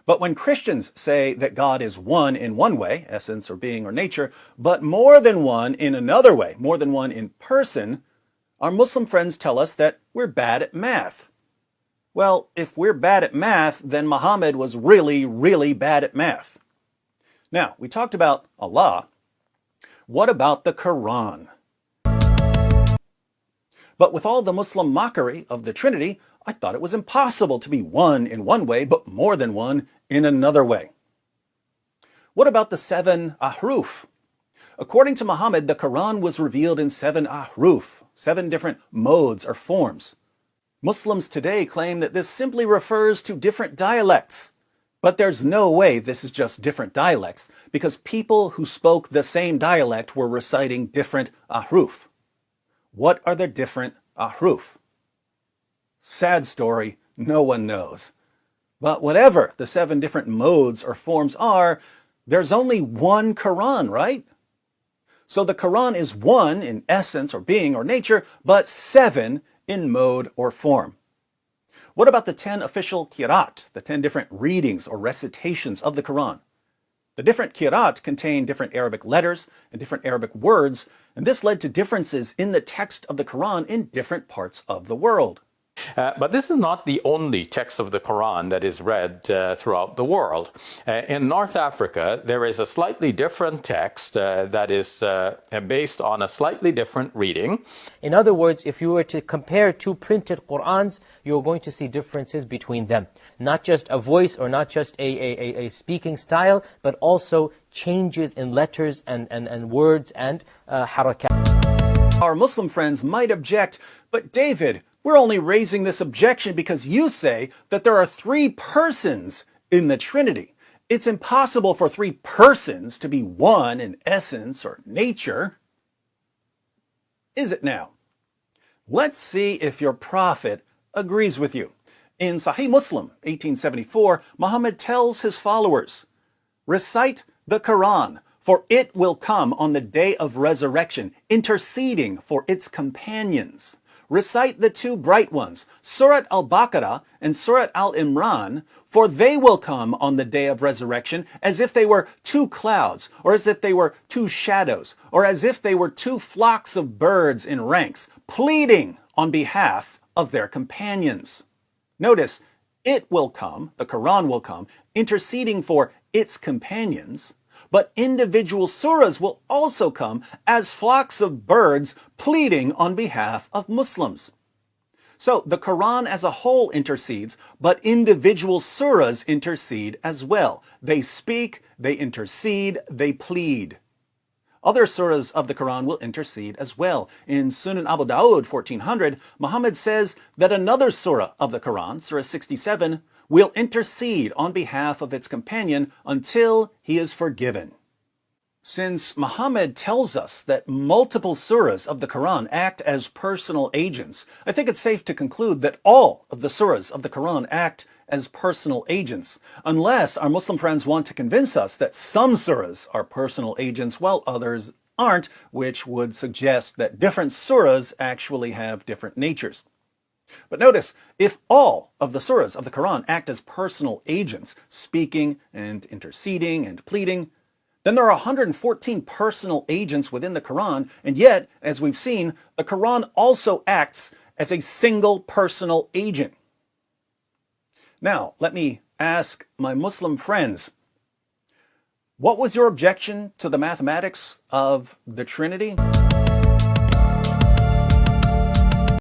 But when Christians say that God is one in one way, essence or being or nature, but more than one in another way, more than one in person, our Muslim friends tell us that we're bad at math. Well, if we're bad at math, then Muhammad was really, really bad at math. Now, we talked about Allah. What about the Quran? But with all the Muslim mockery of the Trinity, I thought it was impossible to be one in one way, but more than one in another way. What about the 7 ahruf? According to Muhammad, the Quran was revealed in 7 ahruf, 7 different modes or forms. Muslims today claim that this simply refers to different dialects. But there's no way this is just different dialects, because people who spoke the same dialect were reciting different ahruf. What are the different ahruf? Sad story, no one knows. But whatever the 7 different modes or forms are, there's only one Quran, right? So the Quran is one in essence or being or nature, but 7 in mode or form. What about the 10 official qira'at, the 10 different readings or recitations of the Quran? The different qira'at contain different Arabic letters and different Arabic words, and this led to differences in the text of the Quran in different parts of the world. But this is not the only text of the Quran that is read throughout the world. In North Africa, there is a slightly different text that is based on a slightly different reading. In other words, if you were to compare 2 printed Qur'ans, you're going to see differences between them. Not just a voice or not just a speaking style, but also changes in letters and words and harakat. Our Muslim friends might object, but David, we're only raising this objection because you say that there are 3 persons in the Trinity. It's impossible for 3 persons to be one in essence or nature. Is it now? Let's see if your prophet agrees with you. In Sahih Muslim, 1874, Muhammad tells his followers, "Recite the Quran, for it will come on the day of resurrection, interceding for its companions. Recite the 2 bright ones, Surat al-Baqarah and Surat al-Imran, for they will come on the day of resurrection as if they were 2 clouds, or as if they were 2 shadows, or as if they were 2 flocks of birds in ranks, pleading on behalf of their companions." Notice, it will come, the Quran will come, interceding for its companions, but individual surahs will also come as flocks of birds pleading on behalf of Muslims. So the Quran as a whole intercedes, but individual surahs intercede as well. They speak, they intercede, they plead. Other surahs of the Quran will intercede as well. In Sunan Abu Dawud 1400, Muhammad says that another surah of the Quran, Surah 67, will intercede on behalf of its companion until he is forgiven. Since Muhammad tells us that multiple surahs of the Quran act as personal agents, I think it's safe to conclude that all of the surahs of the Quran act as personal agents, unless our Muslim friends want to convince us that some surahs are personal agents while others aren't, which would suggest that different surahs actually have different natures. But notice, if all of the surahs of the Quran act as personal agents, speaking and interceding and pleading, then there are 114 personal agents within the Quran, and yet, as we've seen, the Quran also acts as a single personal agent. Now, let me ask my Muslim friends, what was your objection to the mathematics of the Trinity?